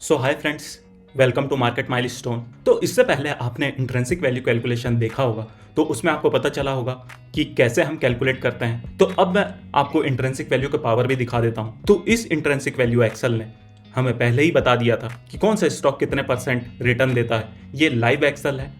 So hi friends, welcome to Market Milestone. तो इससे पहले आपने इंट्रिंसिक वैल्यू कैलकुलेशन देखा होगा, तो उसमें आपको पता चला होगा कि कैसे हम कैलकुलेट करते हैं। तो अब मैं आपको इंट्रिंसिक वैल्यू का पावर भी दिखा देता हूं। तो इस इंट्रिंसिक वैल्यू एक्सेल ने हमें पहले ही बता दिया था कि कौन सा स्टॉक कितने परसेंट रिटर्न देता है। ये लाइव एक्सेल है,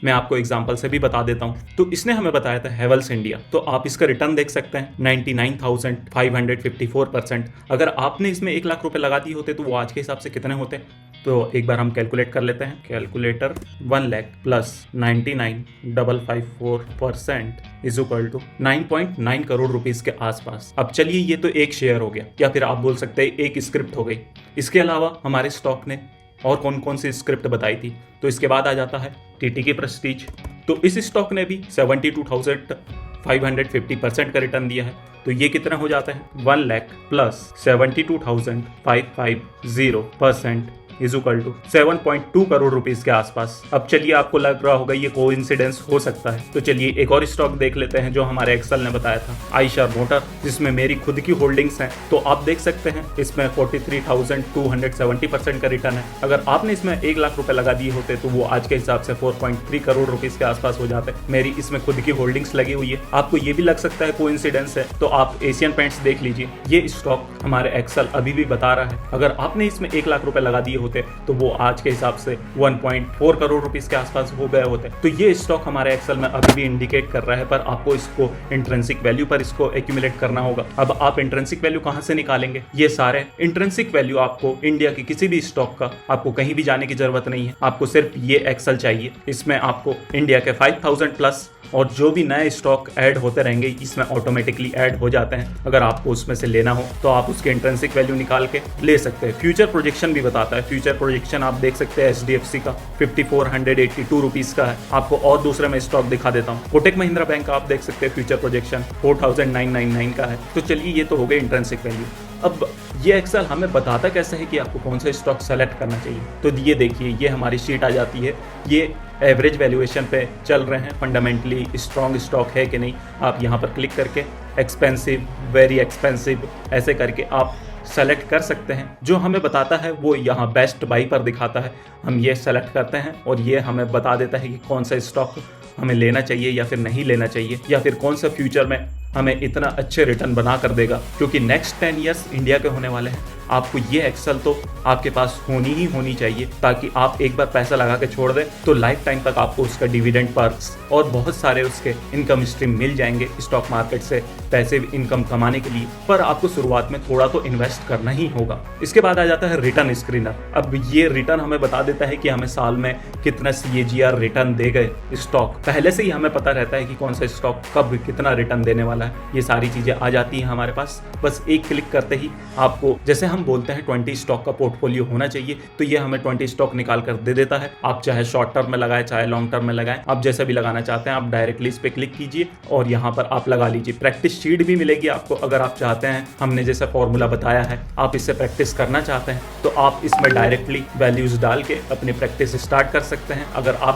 मैं आपको एग्जांपल से भी बता देता हूं। तो इसने हमें बताया था हेवल्स इंडिया, तो आप इसका रिटर्न देख सकते हैं 99,554%। अगर आपने इसमें 1 लाख रुपए लगा दिए होते तो वो आज के हिसाब से कितने होते? तो एक बार हम कैलकुलेट कर लेते हैं। Calculator 1 lakh plus 99,554% is equal to 9.9 crore rupees के आसपास। अब चलिए, ये तो एक शेयर हो गया, या फिर आप बोल सकते हैं एक स्क्रिप्ट हो गई। इसके अलावा हमारे स्टॉक ने और कौन कौन सी स्क्रिप्ट बताई थी। तो इसके बाद आ जाता है टीटी की प्रेस्टीज। तो इस स्टॉक ने भी 72,550% का रिटर्न दिया है। तो ये कितना हो जाता है? 1 lakh plus 72,550% is equal to 7.2 crore rupees के आसपास। अब चलिए, आपको लग रहा होगा ये कोइंसिडेंस हो सकता है, तो चलिए एक और स्टॉक देख लेते हैं जो हमारे एक्सेल ने बताया था, आयशर मोटर, जिसमें मेरी खुद की होल्डिंग्स हैं। तो आप देख सकते हैं इसमें 43,270% का रिटर्न है। अगर आपने इसमें 1 लाख रुपए लगा दिए होते तो वो आज के हिसाब से 4.3 करोड़ रुपीस के आसपास हो जाते। मेरी इसमें खुद की होल्डिंग्स लगी हुई है। आपको ये भी लग सकता है कोइंसिडेंस है, तो आप एशियन पेंट्स देख लीजिए। ये स्टॉक हमारे एक्सेल अभी भी बता रहा है, अगर आपने इसमें 1 लाख रुपए लगा दिए होते तो वो आज के हिसाब से 1.4 करोड़ रुपीस के आसपास हो गए होते। तो ये स्टॉक हमारे एक्सेल में अभी भी इंडिकेट कर रहा है, पर आपको इसको इंट्रिंसिक वैल्यू पर इसको एक्यूमुलेट करना होगा। अब आप इंट्रिंसिक वैल्यू कहां से निकालेंगे? ये सारे इंट्रिंसिक वैल्यू आपको इंडिया की किसी भी स्टॉक का, आपको कहीं भी जाने की जरूरत नहीं है, आपको सिर्फ ये एक्सेल चाहिए। इसमें आपको इंडिया के 5,000 प्लस और जो भी नए स्टॉक ऐड होते रहेंगे इसमें ऑटोमेटिकली ऐड हो जाते हैं। अगर आपको उसमें से लेना हो तो आप उसके इंट्रिंसिक वैल्यू निकाल के ले सकते हैं। फ्यूचर प्रोजेक्शन भी बताता है। फ्यूचर प्रोजेक्शन आप देख सकते हैं HDFC का 5,482 रुपीस का है। आपको और दूसरे में स्टॉक दिखा देता हूँ। कोटक महिंद्रा बैंक का आप देख सकते हैं फ्यूचर प्रोजेक्शन 4,999 का है। तो चलिए, ये तो हो गई इंट्रिंसिक वैल्यू। अब ये एक्सेल हमें बताता कैसे है कि आपको कौन सा स्टॉक सेलेक्ट करना चाहिए। तो ये देखिए, ये हमारी शीट आ जाती है। ये एवरेज वैल्यूएशन पे चल रहे हैं, फंडामेंटली स्ट्रॉन्ग स्टॉक है कि नहीं। आप यहाँ पर क्लिक करके एक्सपेंसिव, वेरी एक्सपेंसिव, ऐसे करके आप सेलेक्ट कर सकते हैं। जो हमें बताता है वो यहाँ बेस्ट बाई पर दिखाता है। हम ये सेलेक्ट करते हैं और ये हमें बता देता है कि कौन सा स्टॉक हमें लेना चाहिए या फिर नहीं लेना चाहिए, या फिर कौन सा फ्यूचर में हमें इतना अच्छे रिटर्न बना कर देगा। क्योंकि नेक्स्ट 10 ईयर्स इंडिया के होने वाले हैं। आपको ये एक्सेल तो आपके पास होनी चाहिए, ताकि आप एक बार पैसा लगा के छोड़ दें तो लाइफ टाइम तक आपको उसका डिविडेंड पर्क्स और बहुत सारे उसके इनकम स्ट्रीम मिल जाएंगे स्टॉक मार्केट से पैसे इनकम कमाने के लिए। पर आपको शुरुआत में थोड़ा तो इन्वेस्ट करना ही होगा। इसके बाद आ जाता है रिटर्न स्क्रीनर। अब ये रिटर्न हमें बता देता है कि हमें साल में कितना CAGR रिटर्न दे गए स्टॉक। पहले से ही हमें पता रहता है कि कौन सा स्टॉक कब कितना रिटर्न देने वाला है। ये सारी चीजें आ जाती हैं हमारे पास। बस एक क्लिक करते ही आपको, जैसे हम बोलते हैं 20 स्टॉक का पोर्टफोलियो होना चाहिए, तो ये हमें 20 स्टॉक निकाल कर दे देता है। आप चाहे शॉर्ट टर्म में लगाए, चाहे लॉन्ग टर्म में लगाएं, आप जैसे भी लगाना चाहते हैं, आप डायरेक्टली इस पे क्लिक कीजिए और यहाँ पर आप लगा लीजिए। प्रैक्टिस शीट भी मिलेगी आपको, अगर आप चाहते हैं। हमने जैसा फॉर्मूला बताया है, आप इससे प्रैक्टिस करना चाहते हैं तो आप इसमें डायरेक्टली वैल्यूज डाल के अपनी प्रैक्टिस स्टार्ट कर सकते हैं। अगर आप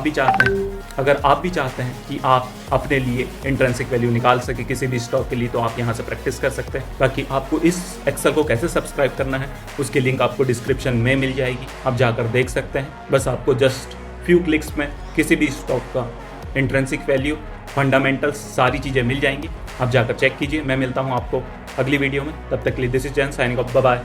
भी चाहते हैं कि आप अपने लिए इंट्रिंसिक वैल्यू निकाल सके किसी भी स्टॉक के लिए, तो आप यहाँ से प्रैक्टिस कर सकते हैं। बाकी आपको इस एक्सेल को कैसे सब्सक्राइब करना है उसकी लिंक आपको डिस्क्रिप्शन में मिल जाएगी, आप जाकर देख सकते हैं। बस आपको जस्ट फ्यू क्लिक्स में किसी भी स्टॉक का इंट्रिंसिक वैल्यू, फंडामेंटल्स, सारी चीज़ें मिल जाएंगी। आप जाकर चेक कीजिए। मैं मिलता हूँ आपको अगली वीडियो में, तब तक के लिए this is Jain signing off, bye bye.